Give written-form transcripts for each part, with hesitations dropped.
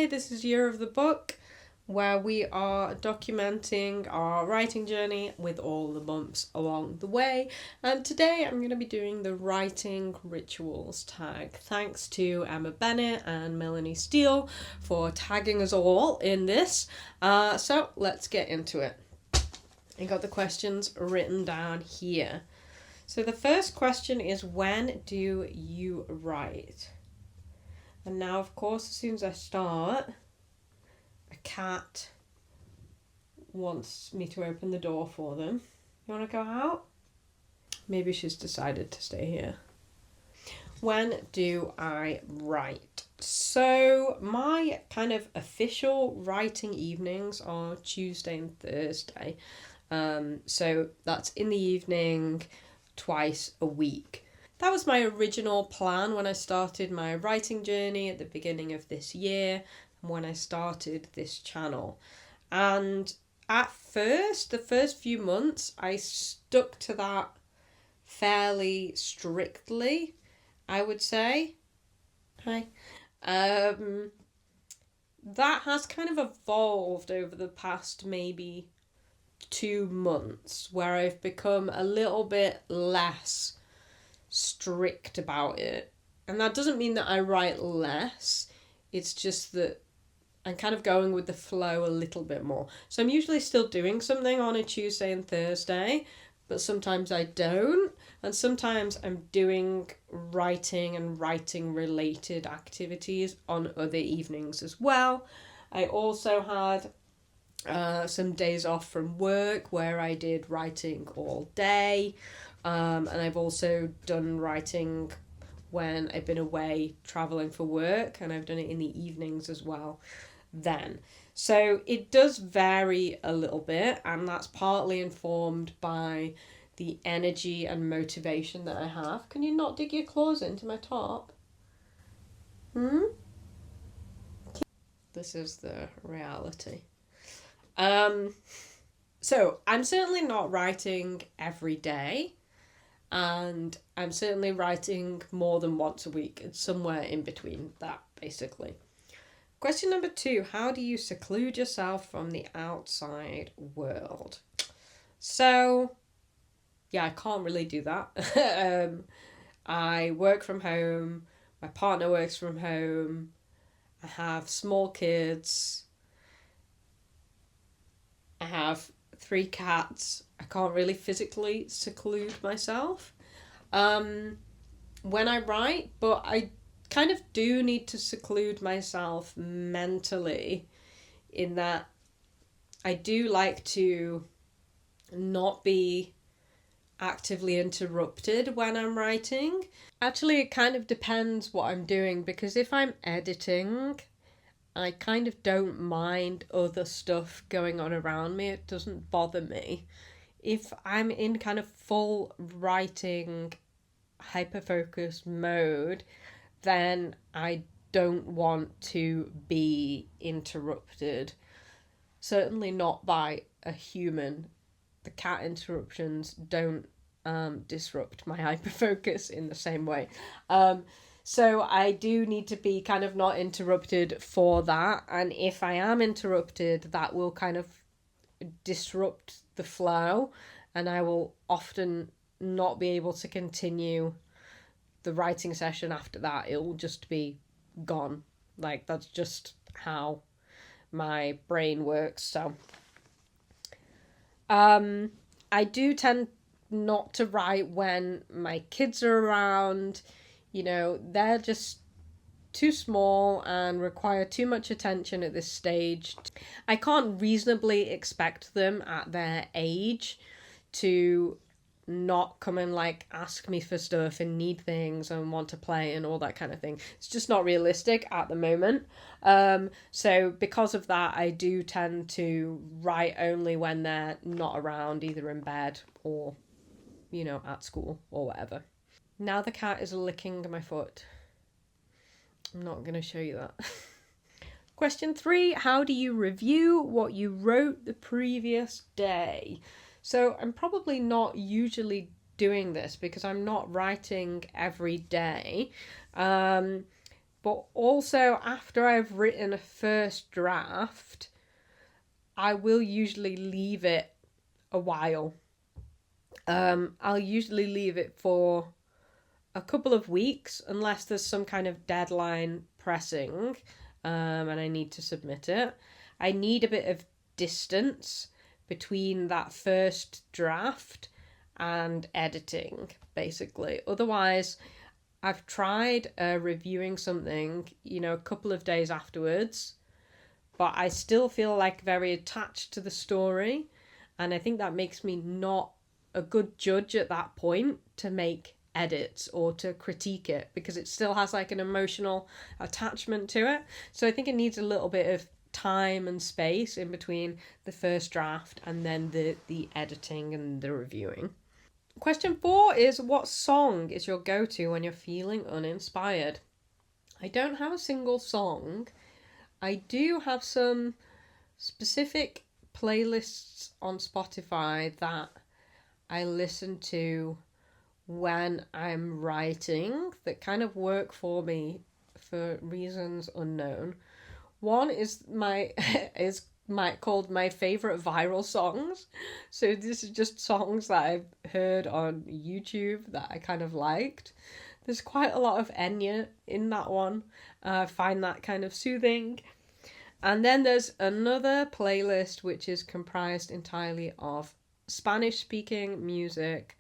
Hi, this is Year of the Book, where we are documenting our writing journey with all the bumps along the way. And today I'm going to be doing the writing rituals tag. Thanks to Emma Bennett and Melanie Steele for tagging us all in this. So let's get into it. I got the questions written down here. So the first question is, when do you write? And now, of course, as soon as I start, a cat wants me to open the door for them. You want to go out? Maybe she's decided to stay here. When do I write? So my kind of official writing evenings are Tuesday and Thursday. So that's in the evening, twice a week. That was my original plan when I started my writing journey at the beginning of this year and when I started this channel. And at first, the first few months, I stuck to that fairly strictly, I would say. Hi. That has kind of evolved over the past maybe 2 months, where I've become a little bit less strict about it. And that doesn't mean that I write less, it's just that I'm kind of going with the flow a little bit more. So I'm usually still doing something on a Tuesday and Thursday, but sometimes I don't, and sometimes I'm doing writing and writing related activities on other evenings as well. I also had some days off from work where I did writing all day. And I've also done writing when I've been away traveling for work, and I've done it in the evenings as well then. So it does vary a little bit, and that's partly informed by the energy and motivation that I have. Can you not dig your claws into my top? This is the reality. So I'm certainly not writing every day, and I'm certainly writing more than once a week. It's somewhere in between that, basically. Question number 2, how do you seclude yourself from the outside world? So, yeah, I can't really do that. I work from home, my partner works from home, I have small kids, I have 3 cats. I can't really physically seclude myself when I write, but I kind of do need to seclude myself mentally, in that I do like to not be actively interrupted when I'm writing. Actually, it kind of depends what I'm doing, because if I'm editing, I kind of don't mind other stuff going on around me. It doesn't bother me. If I'm in kind of full writing, hyper-focused mode, then I don't want to be interrupted. Certainly not by a human. The cat interruptions don't disrupt my hyper-focus in the same way. So I do need to be kind of not interrupted for that. And if I am interrupted, that will kind of disrupt the flow, and I will often not be able to continue the writing session after that. It will just be gone. Like, that's just how my brain works. So I do tend not to write when my kids are around. You know, they're just too small and require too much attention at this stage. I can't reasonably expect them at their age to not come and like ask me for stuff and need things and want to play and all that kind of thing. It's just not realistic at the moment. So because of that, I do tend to write only when they're not around, either in bed or, you know, at school or whatever. Now the cat is licking my foot. I'm not going to show you that. Question 3, how do you review what you wrote the previous day? So I'm probably not usually doing this because I'm not writing every day. But also, after I've written a first draft, I will usually leave it a while. I'll usually leave it for a couple of weeks unless there's some kind of deadline pressing, and I need to submit it. I need a bit of distance between that first draft and editing, basically. Otherwise, I've tried reviewing something, a couple of days afterwards, but I still feel like very attached to the story, and I think that makes me not a good judge at that point to make edits or to critique it, because it still has like an emotional attachment to it. So I think it needs a little bit of time and space in between the first draft and then the editing and the reviewing. Question 4 is, what song is your go-to when you're feeling uninspired? I don't have a single song. I do have some specific playlists on Spotify that I listen to when I'm writing that kind of work for me for reasons unknown. One is called my favorite viral songs. So this is just songs that I've heard on YouTube that I kind of liked. There's quite a lot of Enya in that one. I find that kind of soothing. And then there's another playlist which is comprised entirely of Spanish speaking music,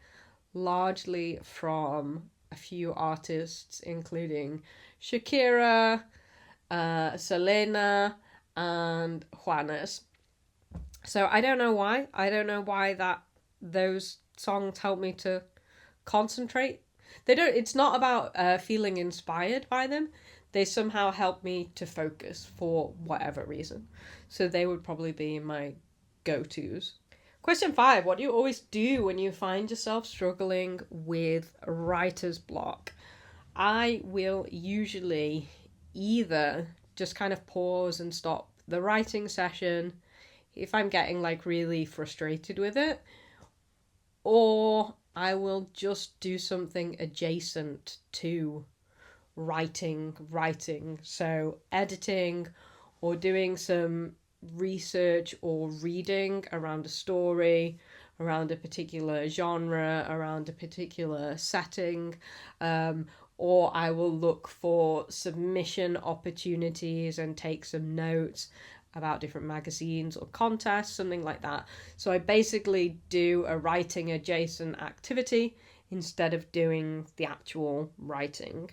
largely from a few artists, including Shakira, Selena, and Juanes. So I don't know why. I don't know why those songs help me to concentrate. It's not about feeling inspired by them. They somehow help me to focus for whatever reason. So they would probably be my go-tos. Question 5. What do you always do when you find yourself struggling with writer's block? I will usually either just kind of pause and stop the writing session if I'm getting like really frustrated with it, or I will just do something adjacent to writing. So editing or doing some research or reading around a story, around a particular genre, around a particular setting, or I will look for submission opportunities and take some notes about different magazines or contests, something like that. So I basically do a writing adjacent activity instead of doing the actual writing.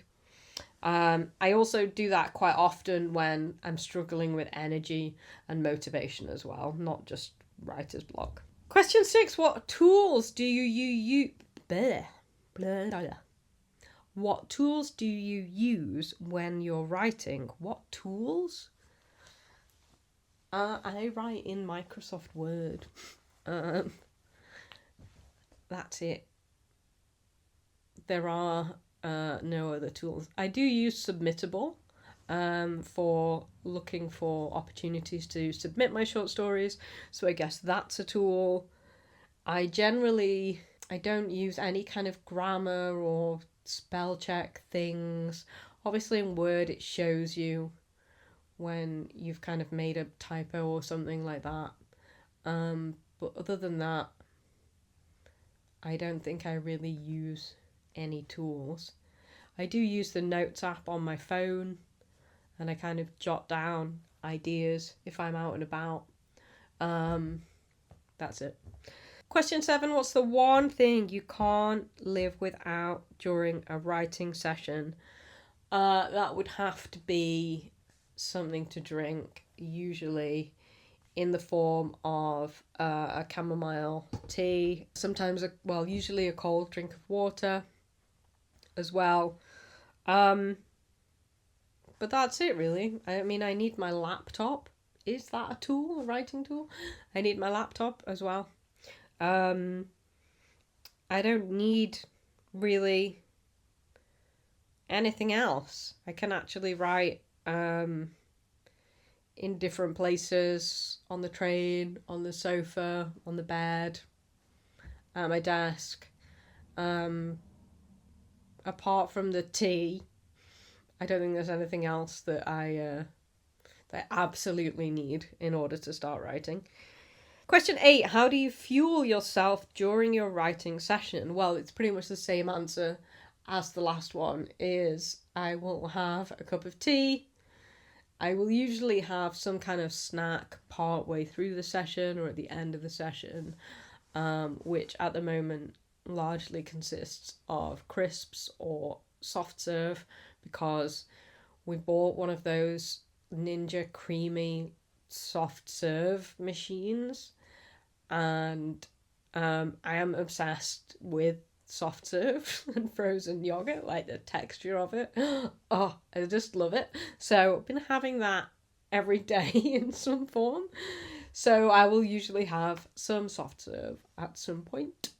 I also do that quite often when I'm struggling with energy and motivation as well, not just writer's block. Question 6, what tools do you use? What tools do you use when you're writing? What tools? I write in Microsoft Word. That's it. There are no other tools. I do use Submittable for looking for opportunities to submit my short stories. So I guess that's a tool. I don't use any kind of grammar or spell check things. Obviously in Word it shows you when you've kind of made a typo or something like that. But other than that, I don't think I really use any tools. I do use the Notes app on my phone, and I kind of jot down ideas if I'm out and about. That's it. Question 7, what's the one thing you can't live without during a writing session? That would have to be something to drink, usually in the form of a chamomile tea, sometimes usually a cold drink of water as well. But that's it really. I mean, I need my laptop. Is that a tool, a writing tool? I need my laptop as well. I don't need really anything else. I can actually write in different places, on the train, on the sofa, on the bed, at my desk. Apart from the tea, I don't think there's anything else that I absolutely need in order to start writing. Question 8. How do you fuel yourself during your writing session? Well, it's pretty much the same answer as the last one. Is I will have a cup of tea. I will usually have some kind of snack part way through the session or at the end of the session, which at the moment largely consists of crisps or soft serve, because we bought one of those Ninja creamy soft serve machines, and I am obsessed with soft serve and frozen yogurt, like the texture of it. Oh, I just love it. So I've been having that every day in some form. So I will usually have some soft serve at some point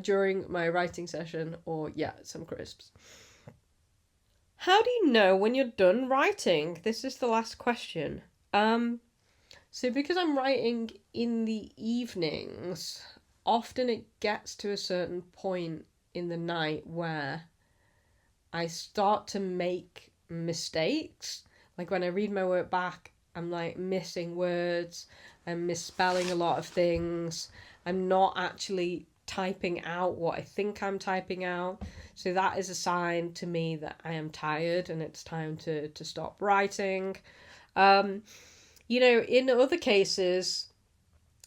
during my writing session, or some crisps. How do you know when you're done writing? This is the last question. So because I'm writing in the evenings, often it gets to a certain point in the night where I start to make mistakes. Like when I read my work back, I'm like missing words, I'm misspelling a lot of things, I'm not actually typing out what I think I'm typing out. So that is a sign to me that I am tired and it's time to stop writing. In other cases,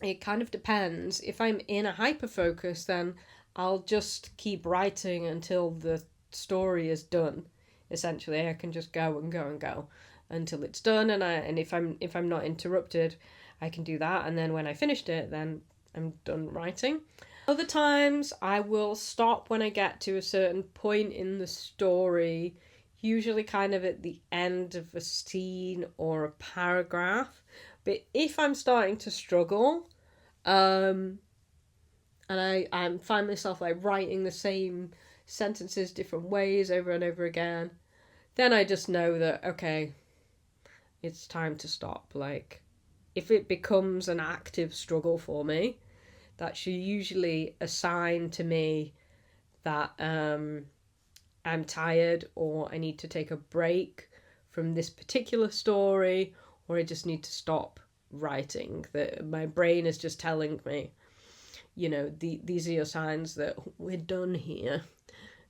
it kind of depends. If I'm in a hyper focus, then I'll just keep writing until the story is done. Essentially, I can just go and go and go until it's done, and if I'm not interrupted, I can do that, and then when I finished it, then I'm done writing. Other times, I will stop when I get to a certain point in the story, usually kind of at the end of a scene or a paragraph. But if I'm starting to struggle, and I find myself like writing the same sentences different ways over and over again, then I just know that, okay, it's time to stop. Like, if it becomes an active struggle for me, that's usually a sign to me that I'm tired, or I need to take a break from this particular story, or I just need to stop writing. That my brain is just telling me, these are your signs that we're done here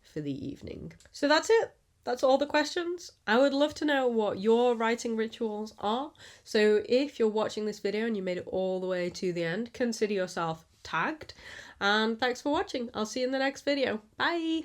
for the evening. So that's it. That's all the questions. I would love to know what your writing rituals are. So if you're watching this video and you made it all the way to the end, consider yourself tagged. And thanks for watching. I'll see you in the next video. Bye!